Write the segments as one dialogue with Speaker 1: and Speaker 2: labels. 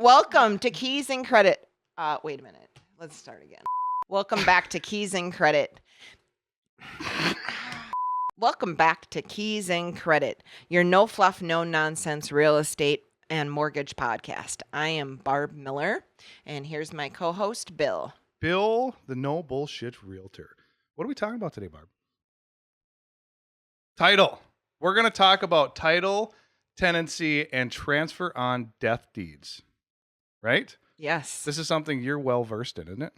Speaker 1: Welcome to Keys and Credit. Wait a minute. Let's start again. Welcome back to Keys and Credit. Welcome back to Keys and Credit, your no fluff, no nonsense real estate and mortgage podcast. I am Barb Miller, and here's my co-host, Bill.
Speaker 2: Bill, the no bullshit realtor. What are we talking about today, Barb? Title. We're going to talk about title, tenancy, and transfer on death deeds. Right?
Speaker 1: Yes.
Speaker 2: This is something you're well versed in, isn't it?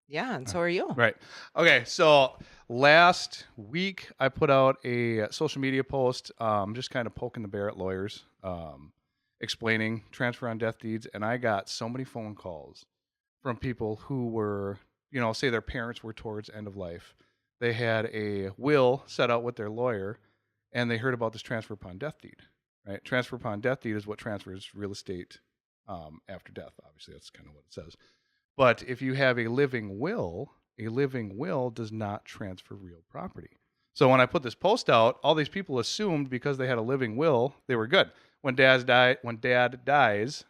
Speaker 1: Yeah, and so are you.
Speaker 2: Right. Okay, so last week I put out a social media post just kind of poking the bear at lawyers, explaining transfer on death deeds, and I got so many phone calls from people who were, say their parents were towards end of life. They had a will set out with their lawyer, and they heard about this transfer upon death deed. Right? Transfer upon death deed is what transfers real estate after death. Obviously, that's kind of what it says. But if you have a living will does not transfer real property. So when I put this post out, all these people assumed because they had a living will, they were good. When dad dies,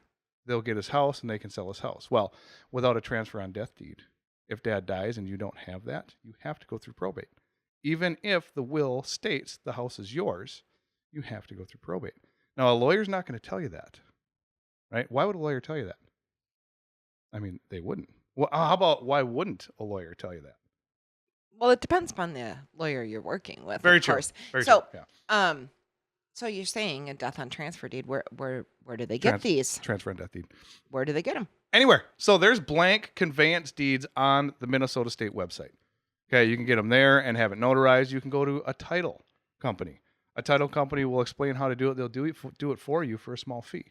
Speaker 2: they'll get his house and they can sell his house. Well, without a transfer on death deed, if dad dies and you don't have that, you have to go through probate. Even if the will states the house is yours, you have to go through probate. Now, a lawyer's not going to tell you that, right? Why would a lawyer tell you that? I mean, they wouldn't. Well, how about why wouldn't a lawyer tell you that?
Speaker 1: Well, it depends upon the lawyer you're working with.
Speaker 2: Very
Speaker 1: of
Speaker 2: true.
Speaker 1: Course.
Speaker 2: Very
Speaker 1: so,
Speaker 2: true. Yeah.
Speaker 1: So you're saying a death on transfer deed? Where do they get these?
Speaker 2: Transfer on death deed.
Speaker 1: Where do they get them?
Speaker 2: Anywhere. So there's blank conveyance deeds on the Minnesota State website. Okay, you can get them there and have it notarized. You can go to a title company. A title company will explain how to do it. They'll do it for you for a small fee.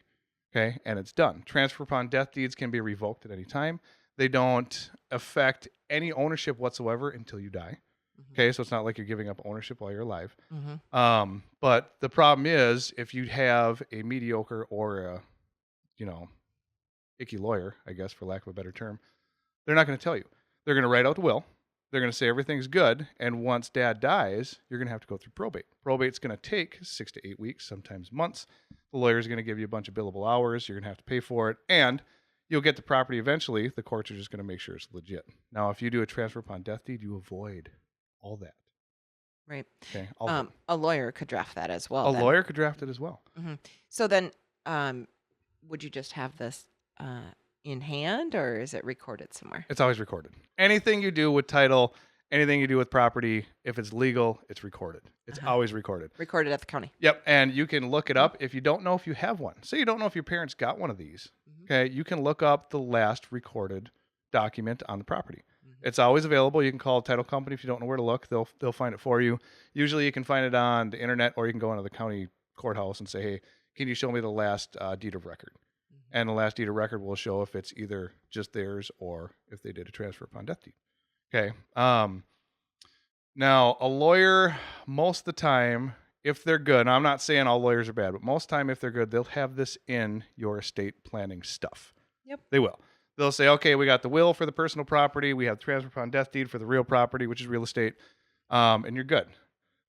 Speaker 2: Okay, and it's done. Transfer upon death deeds can be revoked at any time. They don't affect any ownership whatsoever until you die. Mm-hmm. Okay, so it's not like you're giving up ownership while you're alive. Mm-hmm. But the problem is if you have a mediocre or a, icky lawyer, I guess, for lack of a better term, they're not going to tell you. They're going to write out the will. They're going to say everything's good, and once dad dies, you're going to have to go through probate. Probate's going to take 6 to 8 weeks, sometimes months. The lawyer's going to give you a bunch of billable hours. You're going to have to pay for it, and you'll get the property eventually. The courts are just going to make sure it's legit. Now, if you do a transfer upon death deed, you avoid all that.
Speaker 1: Right.
Speaker 2: Okay.
Speaker 1: A lawyer could draft that as well.
Speaker 2: Lawyer could draft it as well.
Speaker 1: Mm-hmm. So then, would you just have this in hand, or is it recorded somewhere?
Speaker 2: It's always recorded. Anything you do with title, anything you do with property, if it's legal, it's recorded. It's always recorded.
Speaker 1: Recorded at the county.
Speaker 2: Yep, and you can look it up if you don't know if you have one. Say you don't know if your parents got one of these. Okay, you can look up the last recorded document on the property. It's always available. You can call a title company if you don't know where to look. They'll find it for you. Usually you can find it on the internet, or you can go into the county courthouse and say, hey, can you show me the last deed of record? And the last deed of record will show if it's either just theirs or if they did a transfer upon death deed. Okay. Now, a lawyer, most of the time, if they're good, and I'm not saying all lawyers are bad, but most of the time, if they're good, they'll have this in your estate planning stuff.
Speaker 1: Yep.
Speaker 2: They will. They'll say, okay, we got the will for the personal property. We have transfer upon death deed for the real property, which is real estate. And you're good.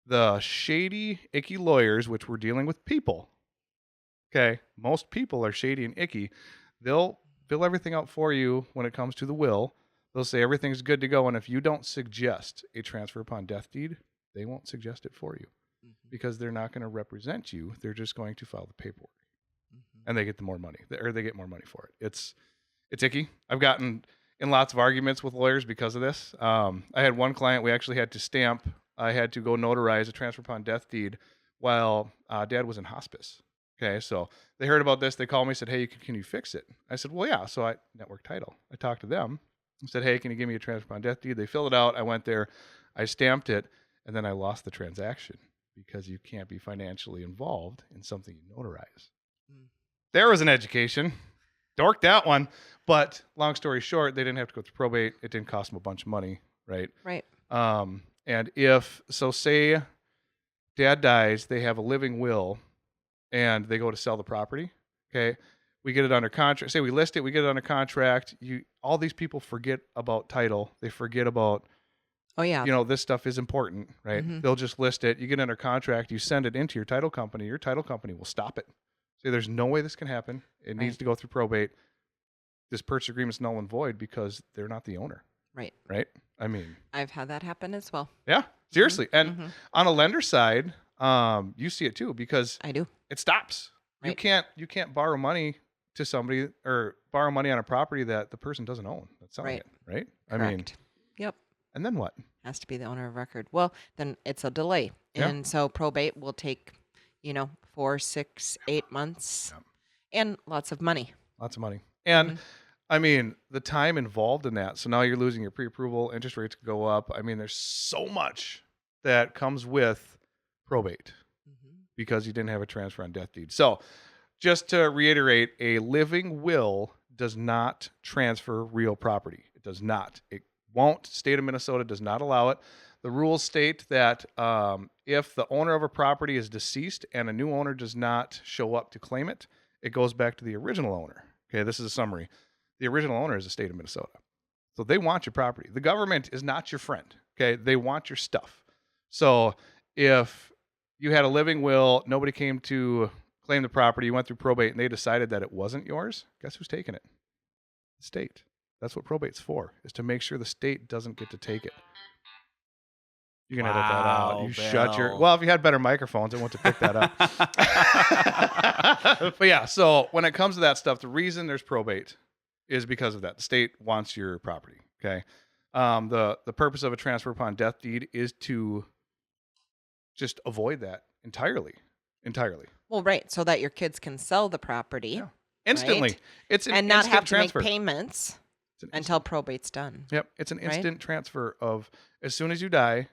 Speaker 2: The shady, icky lawyers, which we're dealing with people, okay, most people are shady and icky. They'll fill everything out for you when it comes to the will. They'll say everything's good to go, and if you don't suggest a transfer upon death deed, they won't suggest it for you because they're not going to represent you. They're just going to file the paperwork, and they get more money, or they get more money for it. It's icky. I've gotten in lots of arguments with lawyers because of this. I had one client we actually had to stamp. I had to go notarize a transfer upon death deed while dad was in hospice. Okay, so they heard about this. They called me, said, hey, can you fix it? I said, well, yeah. So network title. I talked to them. I said, hey, can you give me a transfer upon death deed? They filled it out. I went there. I stamped it, and then I lost the transaction because you can't be financially involved in something you notarize. There was an education. Dorked that one. But long story short, they didn't have to go through probate. It didn't cost them a bunch of money, right?
Speaker 1: Right.
Speaker 2: And say dad dies, they have a living will, and they go to sell the property, okay? We get it under contract. Say we list it, we get it under contract. All these people forget about title. They forget about, this stuff is important, right? Mm-hmm. They'll just list it. You get under contract. You send it into your title company. Your title company will stop it. Say there's no way this can happen. It needs to go through probate. this purchase agreement's null and void because they're not the owner,
Speaker 1: Right.
Speaker 2: right? I mean,
Speaker 1: I've had that happen as well.
Speaker 2: yeah, seriously. And
Speaker 1: Mhm.
Speaker 2: on a lender side, you see it too because
Speaker 1: I do.
Speaker 2: it stops. You
Speaker 1: Right.
Speaker 2: can't borrow money to somebody or borrow money on a property that the person doesn't own that's selling
Speaker 1: Right.
Speaker 2: it, right?
Speaker 1: Correct.
Speaker 2: I mean,
Speaker 1: Yep.
Speaker 2: and then what?
Speaker 1: Has to be the owner of record. Well, then it's a delay.
Speaker 2: Yeah.
Speaker 1: And so probate will take, 4, 6, 8 months
Speaker 2: Yeah.
Speaker 1: and lots of money.
Speaker 2: Lots of money. And
Speaker 1: Mhm.
Speaker 2: I mean, the time involved in that. So now you're losing your pre-approval, interest rates go up. I mean, there's so much that comes with probate
Speaker 1: Mhm.
Speaker 2: because you didn't have a transfer on death deed. So just to reiterate, a living will does not transfer real property. It does not. It won't. State of Minnesota does not allow it. The rules state that if the owner of a property is deceased and a new owner does not show up to claim it, it goes back to the original owner. Okay, this is a summary. The original owner is the state of Minnesota. So they want your property. The government is not your friend. Okay, they want your stuff. So if you had a living will, nobody came to claim the property, you went through probate, and they decided that it wasn't yours, guess who's taking it? The state. That's what probate's for, is to make sure the state doesn't get to take it. You can edit that out.
Speaker 3: Wow,
Speaker 2: You shut your...
Speaker 3: Bill.
Speaker 2: Well, if you had better microphones, it wouldn't have picked that up. But yeah, so when it comes to that stuff, the reason there's probate is because of that. The state wants your property, okay? The purpose of a transfer upon death deed is to just avoid that entirely.
Speaker 1: Well, right. So that your kids can sell the property
Speaker 2: Yeah. Instantly.
Speaker 1: Right?
Speaker 2: It's an
Speaker 1: and not
Speaker 2: instant
Speaker 1: have to
Speaker 2: transfer.
Speaker 1: make payments
Speaker 2: It's an
Speaker 1: until probate's done.
Speaker 2: Yep, it's an
Speaker 1: right?
Speaker 2: instant transfer of as soon as you die,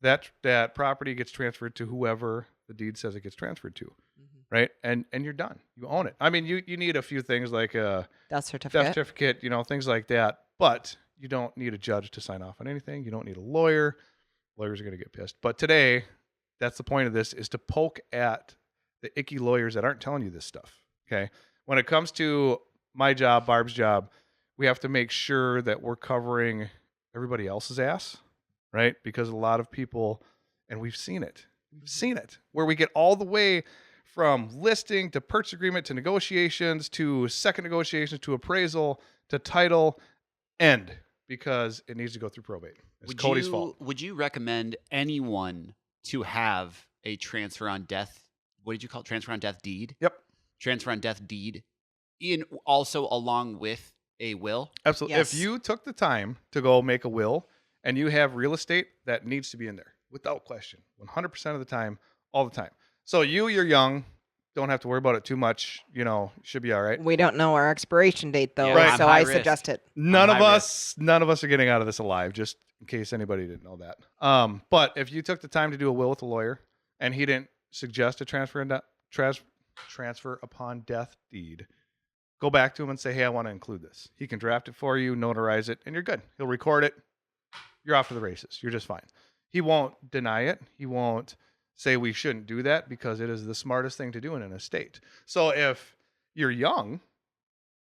Speaker 2: that property gets transferred to whoever the deed says it gets transferred to,
Speaker 1: Mhm.
Speaker 2: right? And you're done. You own it. I mean, you need a few things like a
Speaker 1: Death certificate.
Speaker 2: death certificate, things like that, but you don't need a judge to sign off on anything. You don't need a lawyer. Lawyers are going to get pissed. But today, that's the point of this, is to poke at the icky lawyers that aren't telling you this stuff, okay? When it comes to my job, Barb's job, we have to make sure that we're covering everybody else's ass, right? Because a lot of people, and we've seen it, where we get all the way from listing to purchase agreement to negotiations to second negotiations to appraisal to title end because it needs to go through probate. It's Cody's fault.
Speaker 3: Would you recommend anyone to have a transfer on death? What did you call it? Transfer on death deed?
Speaker 2: Yep.
Speaker 3: Transfer on death deed, also along with a will.
Speaker 2: Absolutely.
Speaker 1: Yes.
Speaker 2: If you took the time to go make a will and you have real estate, that needs to be in there without question, 100% of the time, all the time. So you're young, don't have to worry about it too much. Should be all right.
Speaker 1: We don't know our expiration date though,
Speaker 3: Yeah,
Speaker 2: Right.
Speaker 1: so
Speaker 3: I'm high
Speaker 1: I
Speaker 3: risk.
Speaker 1: suggest it.
Speaker 2: None of
Speaker 3: high
Speaker 2: us are getting out of this alive, just in case anybody didn't know that. But if you took the time to do a will with a lawyer and he didn't suggest a transfer upon death deed, go back to him and say, hey, I want to include this. He can draft it for you, notarize it, and you're good. He'll record it. You're off to the races. You're just fine. He won't deny it. He won't say we shouldn't do that because it is the smartest thing to do in an estate. So if you're young,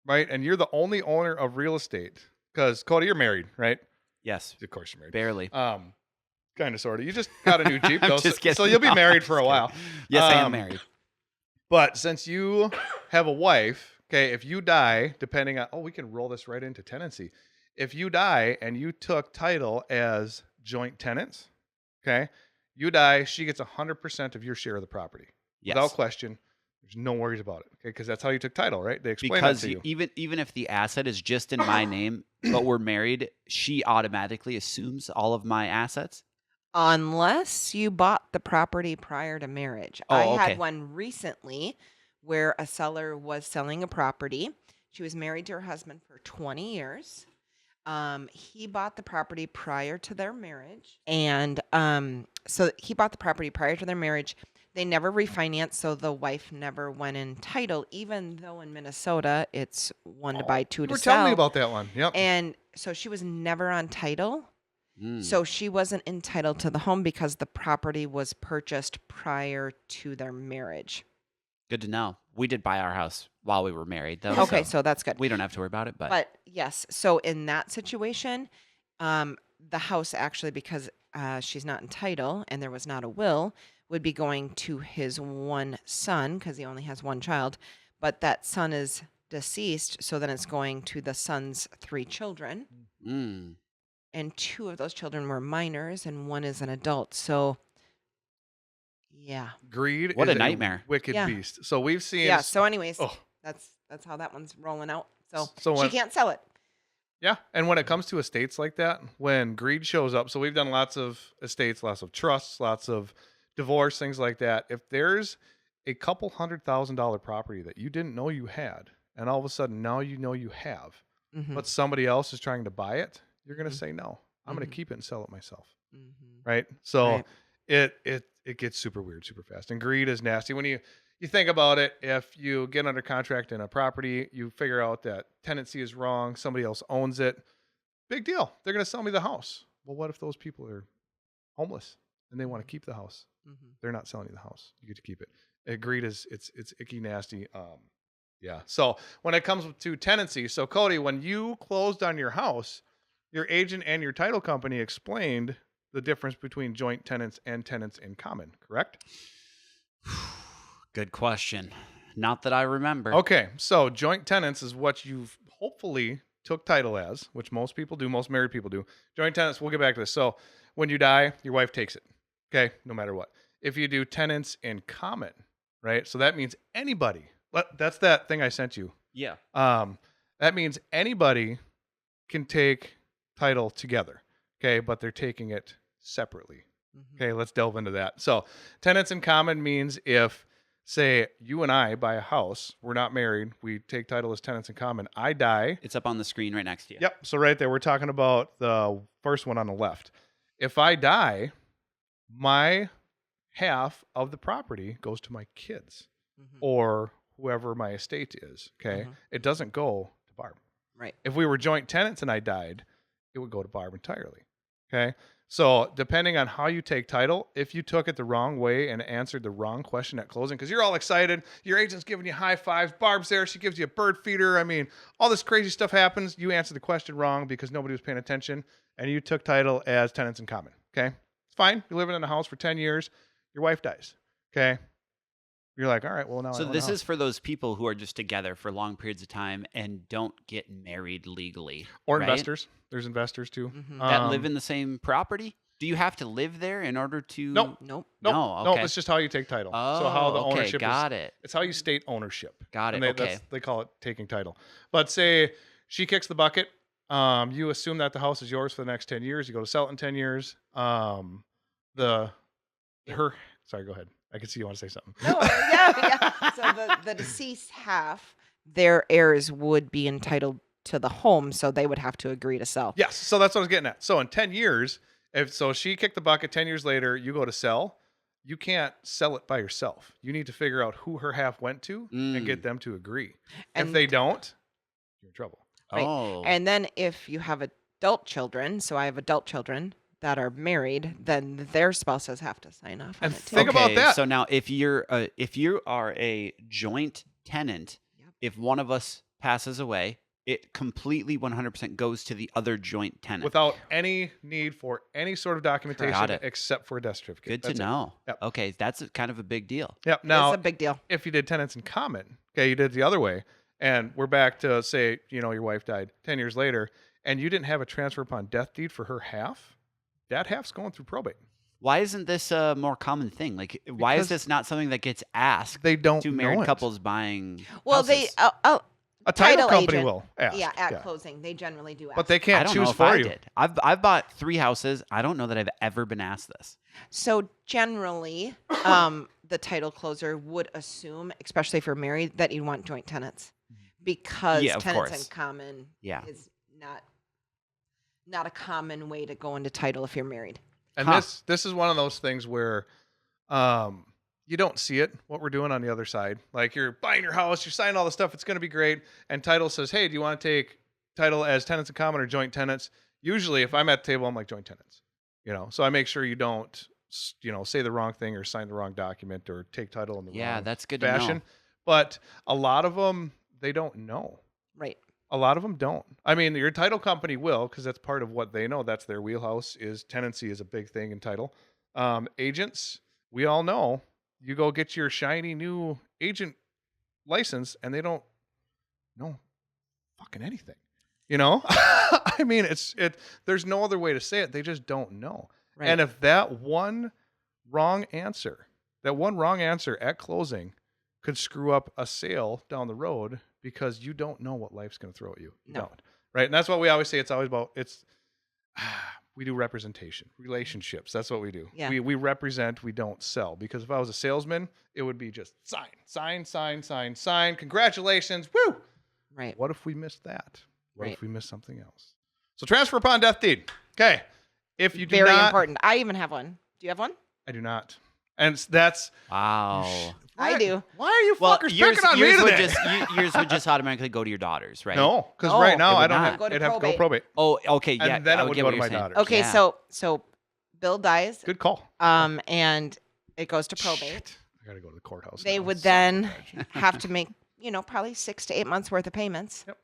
Speaker 2: right, and you're the only owner of real estate, because Cody, you're married, right?
Speaker 3: Yes,
Speaker 2: Of course you're married.
Speaker 3: barely.
Speaker 2: Kind of, sort of. You just got a new Jeep,
Speaker 3: I'm
Speaker 2: though,
Speaker 3: just
Speaker 2: so
Speaker 3: kidding.
Speaker 2: you'll be
Speaker 3: No,
Speaker 2: married
Speaker 3: I'm
Speaker 2: for a
Speaker 3: just
Speaker 2: while.
Speaker 3: Yes, I am
Speaker 2: Um,
Speaker 3: married.
Speaker 2: But since you have a wife, okay, if you die, depending on, we can roll this right into tenancy. If you die and you took title as joint tenants, okay, you die, she gets 100% of your share of the property.
Speaker 3: Yes.
Speaker 2: Without question. There's no worries about it, okay, because that's how you took title, right? They explain
Speaker 3: Because
Speaker 2: that to you.
Speaker 3: even if the asset is just in my name, but we're married, she automatically assumes all of my assets.
Speaker 1: Unless you bought the property prior to marriage.
Speaker 3: Oh,
Speaker 1: I
Speaker 3: okay.
Speaker 1: had one recently where a seller was selling a property. She was married to her husband for 20 years. He bought the property prior to their marriage. And so he bought the property prior to their marriage. They never refinanced, so the wife never went in title, even though in Minnesota it's 1 to buy, 2
Speaker 2: You
Speaker 1: to
Speaker 2: were
Speaker 1: sell.
Speaker 2: telling me about that one. Yep.
Speaker 1: And so she was never on title.
Speaker 3: Mm.
Speaker 1: So she wasn't entitled to the home because the property was purchased prior to their marriage.
Speaker 3: Good to know. We did buy our house while we were married, though.
Speaker 1: Okay, so that's good.
Speaker 3: we don't have to worry about it.
Speaker 1: But yes, so in that situation, the house actually, because she's not in title and there was not a will, would be going to his one son because he only has one child. But that son is deceased. So then it's going to the son's 3 children.
Speaker 3: Mm.
Speaker 1: And 2 of those children were minors and 1 is an adult. So, yeah.
Speaker 2: Greed
Speaker 3: What
Speaker 2: is
Speaker 3: a nightmare.
Speaker 2: wicked
Speaker 1: Yeah.
Speaker 2: beast. So we've seen.
Speaker 1: Yeah. So, anyways,
Speaker 2: Oh.
Speaker 1: that's how that one's rolling out. So,
Speaker 2: So
Speaker 1: she
Speaker 2: when-
Speaker 1: can't sell it.
Speaker 2: Yeah, and when it comes to estates like that, when greed shows up, so we've done lots of estates, lots of trusts, lots of divorce, things like that. If there's a couple $100,000 property that you didn't know you had, and all of a sudden now you know you have,
Speaker 1: Mhm.
Speaker 2: but somebody else is trying to buy it, you're going to
Speaker 1: Mhm.
Speaker 2: say no. I'm going
Speaker 1: Mhm.
Speaker 2: to keep it and sell it myself,
Speaker 1: Mhm.
Speaker 2: right? So
Speaker 1: Right.
Speaker 2: it gets super weird super fast, and greed is nasty. When you think about it, if you get under contract in a property, you figure out that tenancy is wrong, somebody else owns it, big deal. They're going to sell me the house. Well, what if those people are homeless and they want to keep the house?
Speaker 1: Mhm.
Speaker 2: They're not selling you the house. You get to keep it. Greed is it's icky nasty. Yeah. So when it comes to tenancy, so Cody, when you closed on your house, your agent and your title company explained the difference between joint tenants and tenants in common, correct?
Speaker 3: Good question. Not that I remember.
Speaker 2: Okay, so joint tenants is what you've hopefully took title as, which most people do, most married people do. Joint tenants, we'll get back to this. So when you die, your wife takes it, okay, no matter what. If you do tenants in common, right? So that means anybody. That's that thing I sent you.
Speaker 3: Yeah.
Speaker 2: That means anybody can take title together, okay, but they're taking it separately.
Speaker 1: Mhm.
Speaker 2: Okay, let's delve into that. So tenants in common means if, say, you and I buy a house, we're not married, we take title as tenants in common, I die.
Speaker 3: It's up on the screen right next to you.
Speaker 2: Yep, so right there, we're talking about the first one on the left. If I die, my half of the property goes to my kids
Speaker 1: Mhm.
Speaker 2: or whoever my estate is, okay?
Speaker 1: Mhm.
Speaker 2: It doesn't go to Barb.
Speaker 1: Right.
Speaker 2: If we were joint tenants and I died, it would go to Barb entirely. Okay. So depending on how you take title, if you took it the wrong way and answered the wrong question at closing, because you're all excited, your agent's giving you high fives, Barb's there, she gives you a bird feeder. I mean, all this crazy stuff happens. You answered the question wrong because nobody was paying attention, and you took title as tenants in common. Okay. It's fine. You're living in a house for 10 years. Your wife dies. Okay. You're like, all right, well, now
Speaker 3: So
Speaker 2: I own a
Speaker 3: this
Speaker 2: house.
Speaker 3: is for those people who are just together for long periods of time and don't get married legally.
Speaker 2: Or
Speaker 3: right?
Speaker 2: investors. There's investors too.
Speaker 1: Mhm.
Speaker 3: That live in the same property? Do you have to live there in order to?
Speaker 2: Nope.
Speaker 1: Nope.
Speaker 3: No,
Speaker 2: No,
Speaker 3: okay.
Speaker 2: it's just how you take title.
Speaker 3: Oh,
Speaker 2: so how the
Speaker 3: okay,
Speaker 2: ownership
Speaker 3: got
Speaker 2: is.
Speaker 3: it.
Speaker 2: It's how you state ownership.
Speaker 3: Got
Speaker 2: And
Speaker 3: it, okay.
Speaker 2: they call it taking title. But say she kicks the bucket. You assume that the house is yours for the next 10 years. You go to sell it in 10 years. Sorry, go ahead. I can see you want to say something.
Speaker 1: No, yeah. So the deceased half, their heirs would be entitled to the home, so they would have to agree to sell.
Speaker 2: Yes. So that's what I was getting at. So in 10 years, so she kicked the bucket, 10 years later, you go to sell, you can't sell it by yourself. You need to figure out who her half went to and get them to agree. If
Speaker 1: And-
Speaker 2: they don't, you're in trouble.
Speaker 1: Right.
Speaker 3: Oh.
Speaker 1: And then if you have adult children, so I have adult children that are married, then their spouses have to sign off on
Speaker 2: And
Speaker 1: it too.
Speaker 2: think about that.
Speaker 3: So now, if you are a joint tenant,
Speaker 1: Yep.
Speaker 3: if one of us passes away, it completely 100% goes to the other joint tenant.
Speaker 2: Without any need for any sort of documentation
Speaker 3: Got it.
Speaker 2: except for a death certificate.
Speaker 3: Good to
Speaker 2: That's it.
Speaker 3: know.
Speaker 2: Yep.
Speaker 3: Okay, that's kind of a big deal.
Speaker 2: Yep.
Speaker 1: It's
Speaker 2: Now,
Speaker 1: a big deal.
Speaker 2: if you did tenants in common, okay, you did it the other way, and we're back to say, your wife died 10 years later, and you didn't have a transfer upon death deed for her half, that half's going through probate.
Speaker 3: Why isn't this a more common thing? Like, why is
Speaker 2: Because
Speaker 3: this not something that gets asked
Speaker 2: They don't
Speaker 3: to
Speaker 2: know
Speaker 3: married
Speaker 2: it.
Speaker 3: couples buying
Speaker 1: Well,
Speaker 3: houses?
Speaker 2: A title company
Speaker 1: agent,
Speaker 2: will ask.
Speaker 1: at closing, they generally do ask.
Speaker 2: But they
Speaker 3: I
Speaker 2: can't
Speaker 3: don't know
Speaker 2: choose
Speaker 3: if
Speaker 2: for
Speaker 3: I
Speaker 2: you.
Speaker 3: did. I've bought 3 houses. I don't know that I've ever been asked this.
Speaker 1: So generally, the title closer would assume, especially if you're married, that you want joint tenants because
Speaker 3: Yeah, of
Speaker 1: tenants
Speaker 3: course.
Speaker 1: in common
Speaker 3: Yeah.
Speaker 1: is not a common way to go into title if you're married.
Speaker 2: And
Speaker 3: Huh.
Speaker 2: this is one of those things where you don't see it, what we're doing on the other side. Like you're buying your house, you're signing all the stuff, it's going to be great. And title says, hey, do you want to take title as tenants in common or joint tenants? Usually if I'm at the table, I'm like joint tenants, so I make sure you don't, say the wrong thing or sign the wrong document or take title in the
Speaker 3: Yeah,
Speaker 2: wrong
Speaker 3: that's good to
Speaker 2: fashion.
Speaker 3: know.
Speaker 2: But a lot of them, they don't know.
Speaker 1: Right.
Speaker 2: A lot of them don't. I mean, your title company will, because that's part of what they know. That's their wheelhouse. Is tenancy is a big thing in title. Agents, we all know. You go get your shiny new agent license, and they don't know fucking anything. You know, I mean, there's no other way to say it. They just don't know.
Speaker 1: Right.
Speaker 2: And if that one wrong answer at closing could screw up a sale down the road because you don't know what life's going to throw at you. You
Speaker 1: No.
Speaker 2: don't. Right. And that's what we always say. It's always about, we do representation, relationships. That's what we do.
Speaker 1: Yeah.
Speaker 2: We represent, we don't sell. Because if I was a salesman, it would be just sign. Congratulations. Woo.
Speaker 1: Right.
Speaker 2: What if we missed that? What
Speaker 1: Right.
Speaker 2: if we missed something else? So transfer upon death deed. Okay. If you do
Speaker 1: Very
Speaker 2: not,
Speaker 1: important. I even have one. Do you have one?
Speaker 2: I do not. And that's
Speaker 3: Wow.
Speaker 1: I do.
Speaker 2: Why are you
Speaker 3: Well,
Speaker 2: fuckers
Speaker 3: yours,
Speaker 2: picking on me
Speaker 3: yours would
Speaker 2: today?
Speaker 3: yours would just automatically go to your daughters, right?
Speaker 2: No, because
Speaker 1: Oh,
Speaker 2: right now
Speaker 3: it would
Speaker 2: I don't
Speaker 3: not.
Speaker 2: have.
Speaker 1: Go to
Speaker 2: It'd have to go
Speaker 1: probate.
Speaker 2: probate.
Speaker 3: Oh, okay, yeah.
Speaker 2: And then
Speaker 3: I
Speaker 2: it would
Speaker 3: get
Speaker 2: go
Speaker 3: what
Speaker 2: to
Speaker 3: you're
Speaker 2: my
Speaker 3: saying.
Speaker 2: daughters.
Speaker 1: Okay,
Speaker 3: Yeah.
Speaker 1: so Bill dies.
Speaker 2: Good call.
Speaker 1: And it goes to probate.
Speaker 2: Shit. I gotta go to the courthouse.
Speaker 1: They
Speaker 2: now.
Speaker 1: would
Speaker 2: Son of a
Speaker 1: then
Speaker 2: bitch.
Speaker 1: have to make, probably 6 to 8 months worth of payments.
Speaker 2: Yep.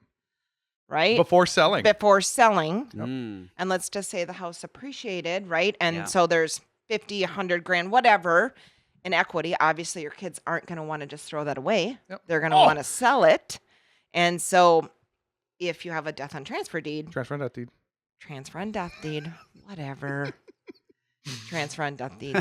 Speaker 1: Right?
Speaker 2: Before selling.
Speaker 1: Before selling.
Speaker 3: Mm.
Speaker 1: And let's just say the house appreciated, right? And
Speaker 3: Yeah.
Speaker 1: so there's 50, 100 grand, whatever in equity. Obviously, your kids aren't going to want to just throw that away.
Speaker 2: Yep.
Speaker 1: They're going to
Speaker 2: Oh.
Speaker 1: want to sell it. And so if you have a death on transfer deed,
Speaker 2: Transfer on death deed.
Speaker 1: transfer on death deed, whatever. Transfer on death deed,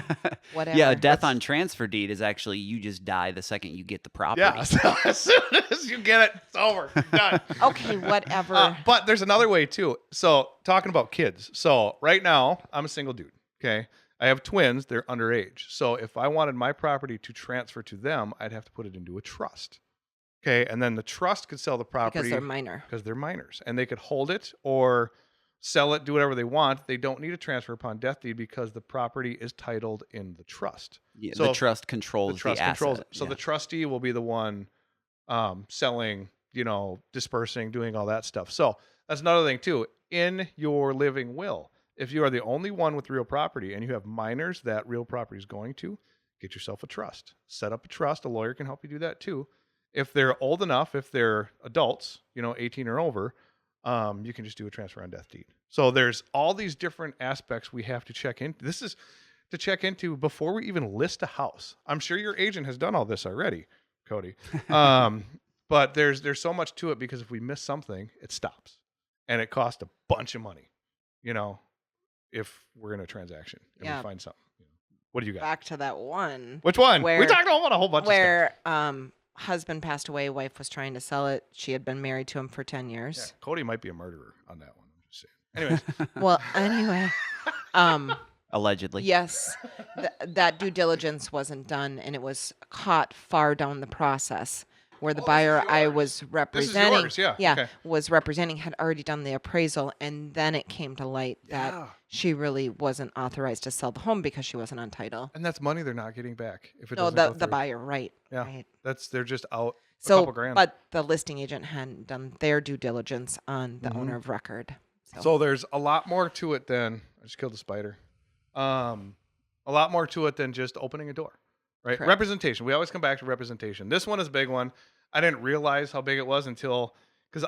Speaker 1: whatever.
Speaker 3: Yeah, a death on transfer deed is actually you just die the second you get the property.
Speaker 2: Yeah. So as soon as you get it, it's over. You're done.
Speaker 1: Okay, whatever.
Speaker 2: But there's another way too. So talking about kids. So right now I'm a single dude. Okay. I have twins. They're underage. So if I wanted my property to transfer to them, I'd have to put it into a trust. Okay. And then the trust could sell the property
Speaker 1: Because they're minor.
Speaker 2: because they're minors, and they could hold it or sell it, do whatever they want. They don't need a transfer upon death deed because the property is titled in the trust.
Speaker 3: Yeah,
Speaker 2: So
Speaker 3: the trust controls
Speaker 2: The trust
Speaker 3: the
Speaker 2: controls
Speaker 3: asset.
Speaker 2: it. So
Speaker 3: yeah.
Speaker 2: the trustee will be the one selling, dispersing, doing all that stuff. So that's another thing too. In your living will, if you are the only one with real property and you have minors that real property is going to, get yourself a trust. Set up a trust. A lawyer can help you do that too. If they're old enough, if they're adults, 18 or over, you can just do a transfer on death deed. So there's all these different aspects we have to check into. This is to check into before we even list a house. I'm sure your agent has done all this already, Cody. But there's so much to it because if we miss something, it stops. And it costs a bunch of money, if we're in a transaction and
Speaker 1: Yeah.
Speaker 2: we find something. What do you got?
Speaker 1: Back to that one
Speaker 2: Which one?
Speaker 1: where-
Speaker 2: we talked about a whole bunch of
Speaker 1: where husband passed away, wife was trying to sell it. She had been married to him for 10
Speaker 2: stuff.
Speaker 1: years.
Speaker 2: Yeah, Cody might be a murderer on that one. I'm just saying. Anyways,
Speaker 1: Well, anyway,
Speaker 3: Allegedly.
Speaker 1: yes, that due diligence wasn't done, and it was caught far down the process where the buyer I was representing,
Speaker 2: yours, yeah, okay.
Speaker 1: was representing had already done the appraisal, and then it came to light that
Speaker 2: Yeah.
Speaker 1: she really wasn't authorized to sell the home because she wasn't on title.
Speaker 2: and that's money they're not getting back if it
Speaker 1: No,
Speaker 2: doesn't go
Speaker 1: the
Speaker 2: through.
Speaker 1: buyer, right?
Speaker 2: Yeah.
Speaker 1: Right.
Speaker 2: They're just out a
Speaker 1: So,
Speaker 2: couple grand.
Speaker 1: but the listing agent hadn't done their due diligence on the owner of record.
Speaker 2: So there's a lot more to it than I just killed a spider. A lot more to it than just opening a door, right?
Speaker 1: Correct.
Speaker 2: Representation. We always come back to representation. This one is a big one. I didn't realize how big it was until because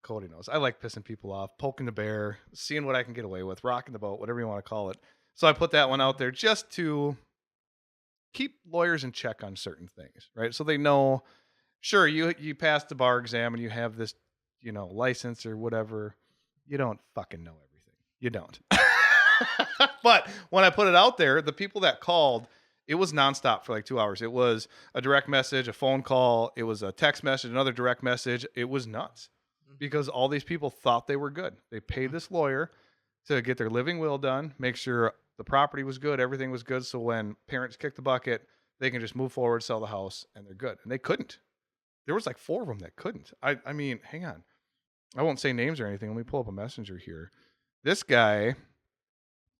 Speaker 2: Cody knows I like pissing people off, poking the bear, seeing what I can get away with, rocking the boat, whatever you want to call it. So I put that one out there just to keep lawyers in check on certain things, right? So they know, sure, you passed the bar exam and you have this, license or whatever. You don't fucking know everything. You don't. But when I put it out there, the people that called, it was nonstop for like 2 hours. It was a direct message, a phone call. It was a text message, another direct message. It was nuts because all these people thought they were good. They paid this lawyer to get their living will done, make sure the property was good, everything was good. So when parents kick the bucket, they can just move forward, sell the house, and they're good. And they couldn't. There was like 4 of them that couldn't. I mean, hang on. I won't say names or anything. Let me pull up a messenger here. This guy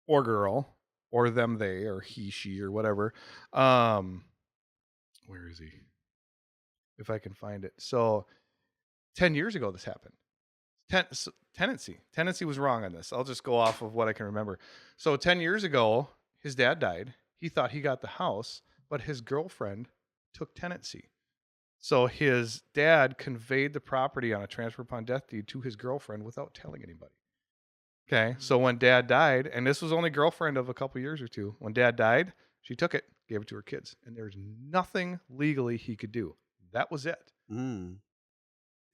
Speaker 2: or girl or them, they, or he, she, or whatever. Where is he? If I can find it. So 10 years ago, this happened. Tenancy. Tenancy was wrong on this. I'll just go off of what I can remember. So 10 years ago, his dad died. He thought he got the house, but his girlfriend took tenancy. So his dad conveyed the property on a transfer upon death deed to his girlfriend without telling anybody. Okay. So when dad died, and this was only girlfriend of a couple years or two, when dad died, she took it, gave it to her kids, and there's nothing legally he could do. That was it.
Speaker 3: Mm.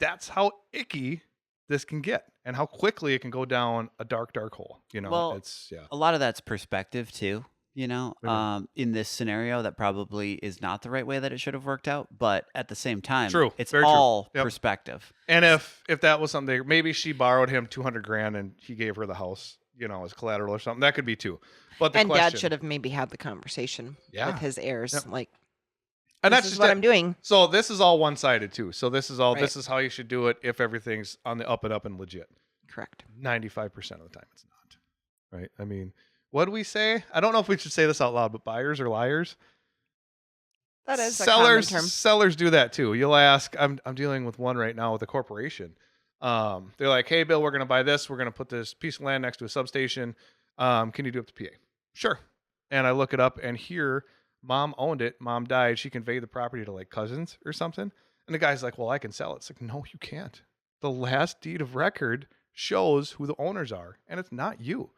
Speaker 2: that's how icky this can get and how quickly it can go down a dark hole. You know,
Speaker 3: Well,
Speaker 2: it's, yeah.
Speaker 3: a lot of that's perspective too. You know,
Speaker 2: What do you mean?
Speaker 3: in this scenario, that probably is not the right way that it should have worked out. But at the same time,
Speaker 2: True.
Speaker 3: it's
Speaker 2: Very true.
Speaker 3: all
Speaker 2: Yep.
Speaker 3: perspective.
Speaker 2: And if that was something, maybe she borrowed him $200,000 and he gave her the house, you know, as collateral or something. That could be too. But the
Speaker 1: And
Speaker 2: question,
Speaker 1: Dad should have maybe had the conversation
Speaker 2: Yeah.
Speaker 1: with his heirs,
Speaker 2: Yep.
Speaker 1: like,
Speaker 2: and
Speaker 1: this
Speaker 2: that's
Speaker 1: is
Speaker 2: just
Speaker 1: what
Speaker 2: it.
Speaker 1: I'm doing.
Speaker 2: So this is all one-sided too. So this is all.
Speaker 1: Right.
Speaker 2: This is how you should do it if everything's on the up and up and legit.
Speaker 1: Correct.
Speaker 2: 95% of the time, it's not. Right? I mean, what do we say? I don't know if we should say this out loud, but buyers are liars.
Speaker 1: That is a
Speaker 2: sellers.
Speaker 1: common term.
Speaker 2: Sellers do that too. You'll ask. I'm dealing with one right now with a corporation. They're like, "Hey, Bill, we're going to buy this. We're going to put this piece of land next to a substation. Can you do up to PA?" Sure. And I look it up, and here, Mom owned it. Mom died. She conveyed the property to like cousins or something. And the guy's like, "Well, I can sell it." It's like, no, you can't. The last deed of record shows who the owners are, and it's not you.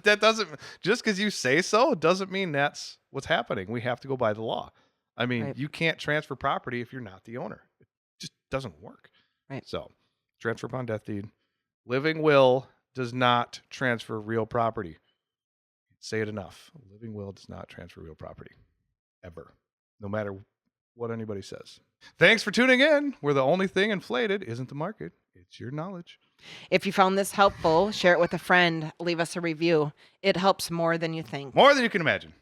Speaker 2: That doesn't, just because you say so doesn't mean that's what's happening. We have to go by the law. I mean,
Speaker 1: Right.
Speaker 2: you can't transfer property if you're not the owner. It just doesn't work.
Speaker 1: Right.
Speaker 2: So, transfer upon death deed. Living will does not transfer real property. Say it enough. A living will does not transfer real property. Ever. No matter what anybody says. Thanks for tuning in. Where the only thing inflated isn't the market, it's your knowledge.
Speaker 1: If you found this helpful, share it with a friend. Leave us a review. It helps more than you think.
Speaker 2: More than you can imagine.